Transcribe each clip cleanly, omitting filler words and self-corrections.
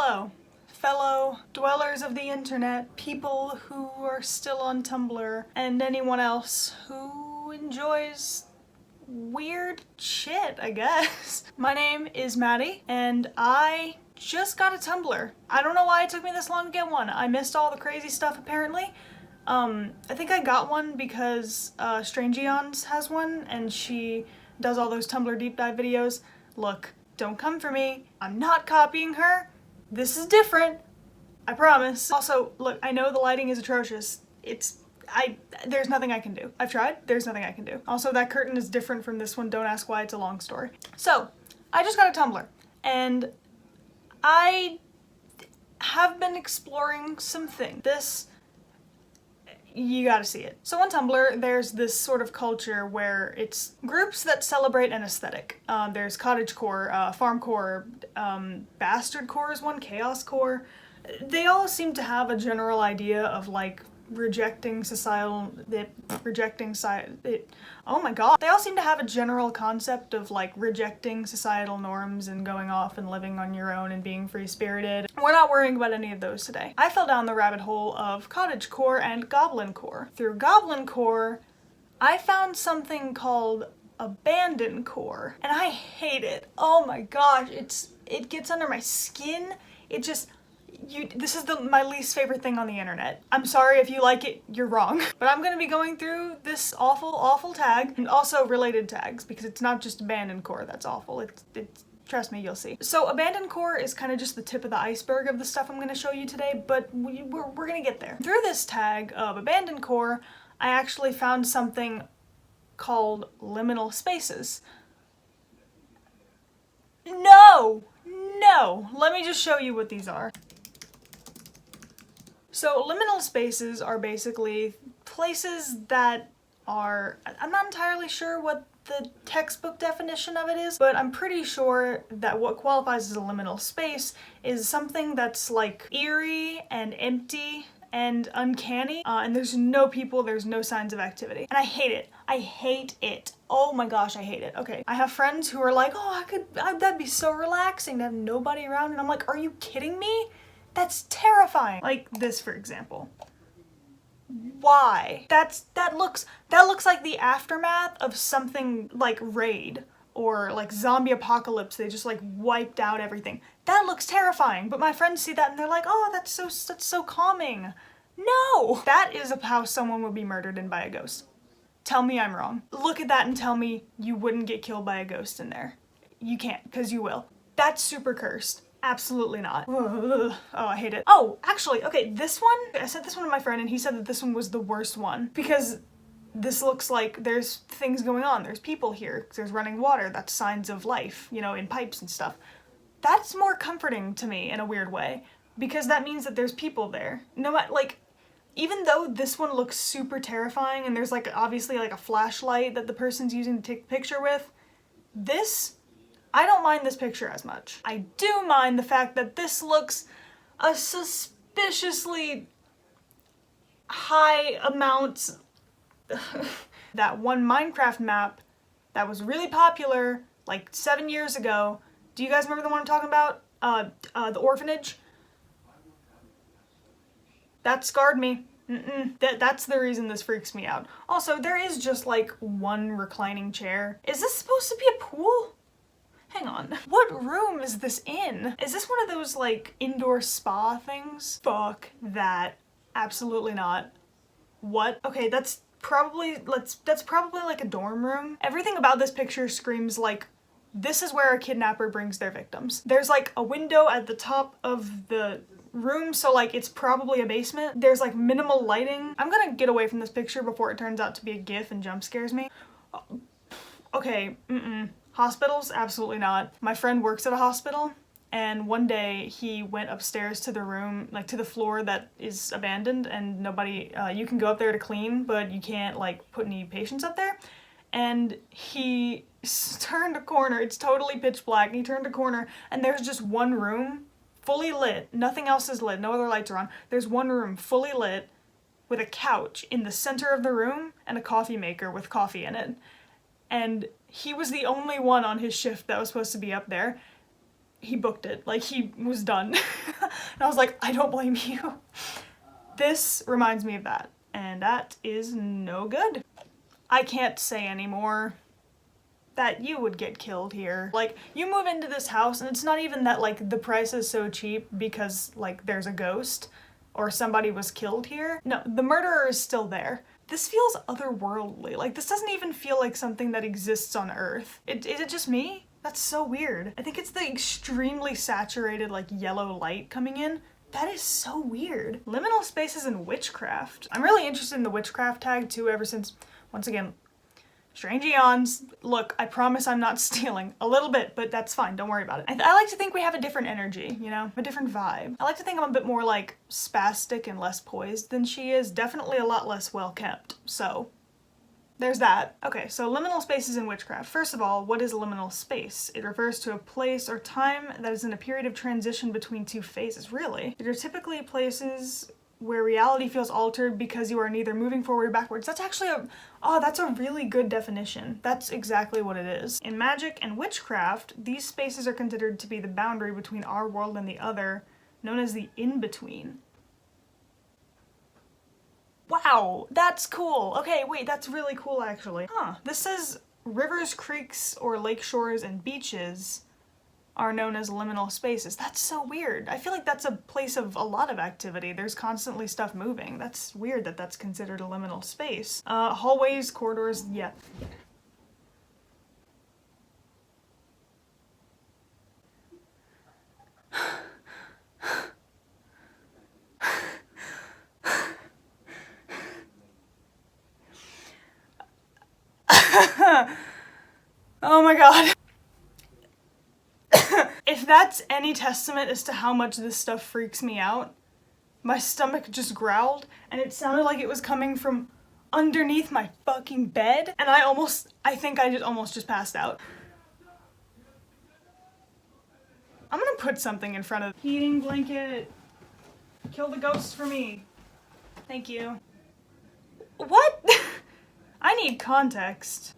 Hello, fellow dwellers of the internet, people who are still on Tumblr, and anyone else who enjoys weird shit, I guess. My name is Maddie, and I just got a Tumblr. I don't know why it took me this long to get one. I missed all the crazy stuff, apparently. I think I got one because Strange Eons has one, and she does all those Tumblr deep dive videos. Look, don't come for me. I'm not copying her. This is different. I promise. Also, look, I know the lighting is atrocious. There's nothing I can do. I've tried, there's nothing I can do. Also, that curtain is different from this one. Don't ask why, it's a long story. So, I just got a Tumblr, and I have been exploring some things. You gotta see it. So on Tumblr, there's this sort of culture where it's groups that celebrate an aesthetic. There's cottagecore, farmcore, bastardcore is one, chaoscore. They all seem to have a general idea of like rejecting societal, oh my god. They all seem to have a general concept of like rejecting societal norms and going off and living on your own and being free-spirited. We're not worrying about any of those today. I fell down the rabbit hole of cottagecore and goblincore. Through goblincore, I found something called abandoncore, and I hate it. Oh my gosh, it gets under my skin. This is my least favorite thing on the internet. I'm sorry if you like it, you're wrong. But I'm gonna be going through this awful, awful tag, and also related tags, because it's not just abandoned core that's awful. It's trust me, you'll see. So abandoned core is kind of just the tip of the iceberg of the stuff I'm gonna show you today, but we're gonna get there. Through this tag of abandoned core, I actually found something called liminal spaces. No! Let me just show you what these are. So liminal spaces are basically places that are, I'm not entirely sure what the textbook definition of it is, but I'm pretty sure that what qualifies as a liminal space is something that's like eerie and empty and uncanny, and there's no people, there's no signs of activity. And I hate it. I hate it. Oh my gosh, I hate it. Okay, I have friends who are like, oh, that'd be so relaxing to have nobody around, and I'm like, are you kidding me? That's terrifying. Like this, for example. Why? That looks like the aftermath of something like Raid or like zombie apocalypse. They just like wiped out everything. That looks terrifying. But my friends see that and they're like, oh, that's so calming. No! That is how someone would be murdered in by a ghost. Tell me I'm wrong. Look at that and tell me you wouldn't get killed by a ghost in there. You can't, because you will. That's super cursed. Absolutely not. Ugh. Oh, I hate it. Oh, actually, okay, this one, I sent this one to my friend and he said that this one was the worst one because this looks like there's things going on. There's people here. There's running water. That's signs of life, you know, in pipes and stuff. That's more comforting to me in a weird way because that means that there's people there. No matter, like, even though this one looks super terrifying and there's like obviously like a flashlight that the person's using to take a picture with, I don't mind this picture as much. I do mind the fact that this looks a suspiciously high amount. That one Minecraft map that was really popular like 7 years ago. Do you guys remember the one I'm talking about? The orphanage? That scarred me. That's the reason this freaks me out. Also, there is just like one reclining chair. Is this supposed to be a pool? Hang on. What room is this in? Is this one of those like indoor spa things? Fuck that. Absolutely not. What? Okay, that's probably like a dorm room. Everything about this picture screams like this is where a kidnapper brings their victims. There's like a window at the top of the room, so like it's probably a basement. There's like minimal lighting. I'm gonna get away from this picture before it turns out to be a GIF and jump scares me. Okay, Hospitals? Absolutely not. My friend works at a hospital, and one day he went upstairs to the room, like to the floor that is abandoned, and nobody, you can go up there to clean, but you can't like put any patients up there. And he turned a corner, it's totally pitch black, and he turned a corner, and there's just one room, fully lit, nothing else is lit, no other lights are on. There's one room fully lit with a couch in the center of the room and a coffee maker with coffee in it. And he was the only one on his shift that was supposed to be up there. he booked it. Like, he was done. And I was like, I don't blame you. This reminds me of that, and that is no good. I can't say anymore that you would get killed here. Like, you move into this house and it's not even that like the price is so cheap because like there's a ghost or somebody was killed here. No, the murderer is still there. This feels otherworldly. Like, this doesn't even feel like something that exists on Earth. Is it just me? That's so weird. I think it's the extremely saturated like yellow light coming in. That is so weird. Liminal spaces and witchcraft. I'm really interested in the witchcraft tag too, ever since, once again, strange eons. Look, I promise I'm not stealing. A little bit, but that's fine, don't worry about it. I like to think we have a different energy, you know? A different vibe. I like to think I'm a bit more like spastic and less poised than she is. Definitely a lot less well kept, so there's that. Okay, so liminal spaces in witchcraft. First of all, what is a liminal space? It refers to a place or time that is in a period of transition between two phases. Really? They're typically places where reality feels altered because you are neither moving forward or backwards. That's actually that's a really good definition. That's exactly what it is. In magic and witchcraft, these spaces are considered to be the boundary between our world and the other, known as the in-between. Wow, that's cool. Okay, wait, that's really cool actually. Huh, this says rivers, creeks, or lake shores and beaches are known as liminal spaces. That's so weird. I feel like that's a place of a lot of activity. There's constantly stuff moving. That's weird that that's considered a liminal space. Hallways, corridors, yeah. Oh my god. If that's any testament as to how much this stuff freaks me out, my stomach just growled and it sounded like it was coming from underneath my fucking bed, and I think I just almost passed out. I'm gonna put something in front of the heating blanket. Kill the ghost for me. Thank you. What? I need context.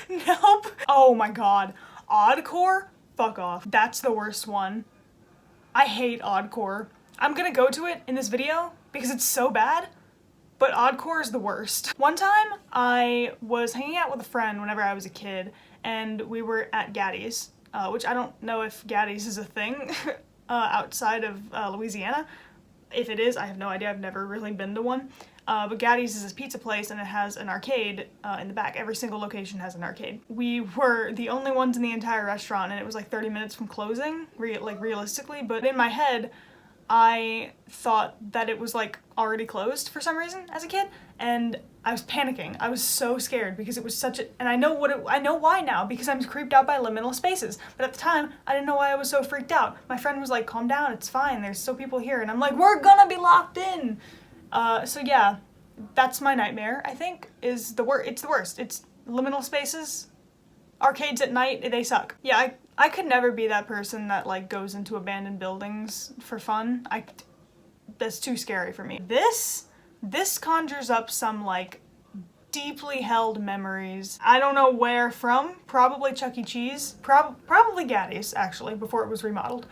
Nope. Oh my god. Oddcore? Fuck off. That's the worst one. I hate Oddcore. I'm gonna go to it in this video because it's so bad, but Oddcore is the worst. One time, I was hanging out with a friend whenever I was a kid, and we were at Gaddy's, which I don't know if Gaddy's is a thing outside of Louisiana. If it is, I have no idea. I've never really been to one. But Gaddy's is this pizza place and it has an arcade in the back. Every single location has an arcade. We were the only ones in the entire restaurant and it was like 30 minutes from closing, realistically, but in my head, I thought that it was like already closed for some reason as a kid, and I was panicking. I was so scared because it was such a, and I know why now, because I'm creeped out by liminal spaces. But at the time, I didn't know why I was so freaked out. My friend was like, calm down, it's fine, there's still people here. And I'm like, we're gonna be locked in. So yeah, that's my nightmare, I think, is it's the worst. It's liminal spaces. Arcades at night, they suck. Yeah, I could never be that person that like goes into abandoned buildings for fun. That's too scary for me. This conjures up some like deeply held memories. I don't know where from, probably Chuck E. Cheese, probably Gaddy's actually, before it was remodeled,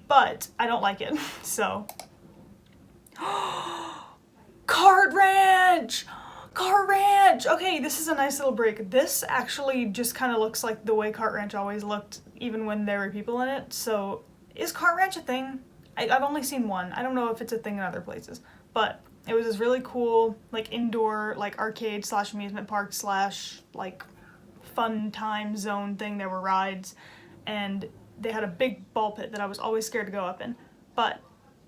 but I don't like it, so. Card Ranch! Cart Ranch! Okay, this is a nice little break. This actually just kind of looks like the way Cart Ranch always looked, even when there were people in it. So, is Cart Ranch a thing? I've only seen one. I don't know if it's a thing in other places. But it was this really cool, like, indoor, like, arcade slash amusement park slash, like, fun time zone thing. There were rides. And they had a big ball pit that I was always scared to go up in. But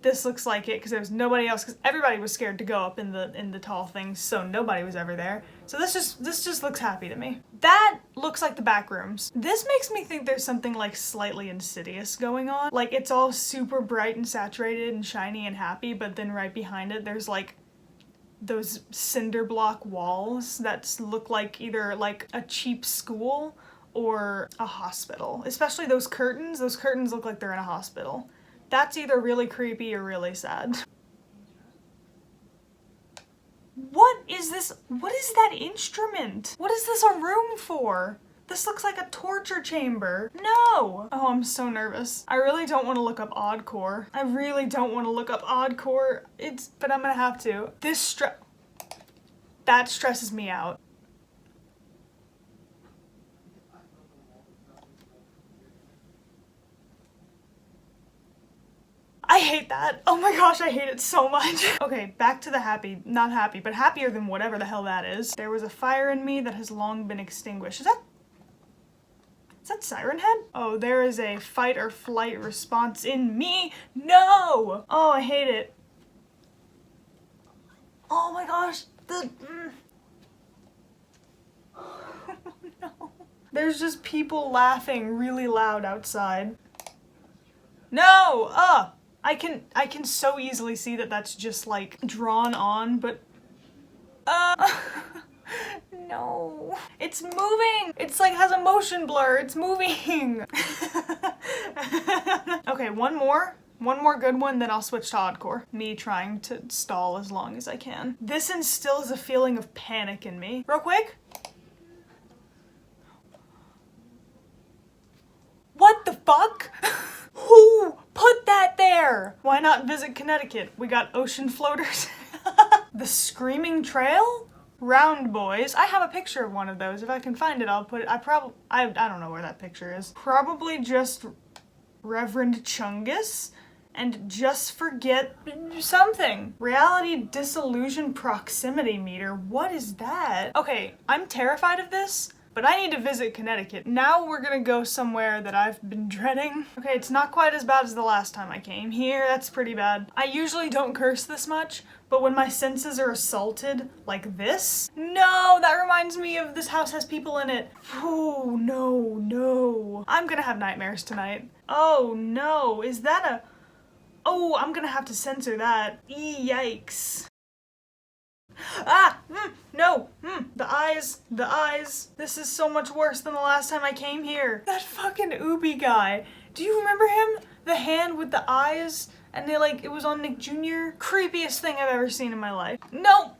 this looks like it because there was nobody else, because everybody was scared to go up in the tall things, so nobody was ever there. So this just looks happy to me. That looks like the back rooms. This makes me think there's something like slightly insidious going on. Like it's all super bright and saturated and shiny and happy, but then right behind it there's like those cinder block walls that look like either like a cheap school or a hospital. Especially those curtains. Those curtains look like they're in a hospital. That's either really creepy or really sad. What is this? What is that instrument? What is this a room for? This looks like a torture chamber. No! Oh, I'm so nervous. I really don't want to look up Oddcore. I really don't want to look up Oddcore. But I'm gonna have to. That stresses me out. I hate that. Oh my gosh, I hate it so much. Okay, back to the happy, not happy, but happier than whatever the hell that is. There was a fire in me that has long been extinguished. Is that Siren Head? Oh, there is a fight or flight response in me. No! Oh, I hate it. Oh my gosh. No. There's just people laughing really loud outside. No! I can so easily see that that's just like drawn on, but no. It's moving! It's like has a motion blur. It's moving. Okay, one more good one, then I'll switch to Oddcore. Me trying to stall as long as I can. This instills a feeling of panic in me. Real quick. What the fuck? Who put that there? Why not visit Connecticut? We got ocean floaters. The Screaming Trail? Round Boys. I have a picture of one of those. If I can find it, I'll put it. I don't know where that picture is. Probably just Reverend Chungus and Just Forget something. Reality Disillusion Proximity Meter. What is that? Okay, I'm terrified of this. But I need to visit Connecticut. Now we're gonna go somewhere that I've been dreading. Okay, it's not quite as bad as the last time I came here. That's pretty bad. I usually don't curse this much, but when my senses are assaulted like this, no, that reminds me of this house has people in it. Oh, no. I'm gonna have nightmares tonight. Oh, no. Is that a... Oh, I'm gonna have to censor that. Yikes. No, the eyes. This is so much worse than the last time I came here. That fucking Ubi guy. Do you remember him? The hand with the eyes, and it was on Nick Jr. Creepiest thing I've ever seen in my life. No,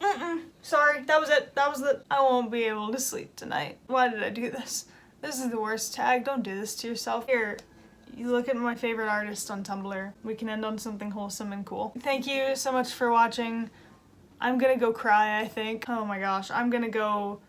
sorry, that was it. I won't be able to sleep tonight. Why did I do this? This is the worst tag. Don't do this to yourself. Here. You look at my favorite artist on Tumblr. We can end on something wholesome and cool. Thank you so much for watching. I'm gonna go cry, I think. Oh my gosh, I'm gonna go.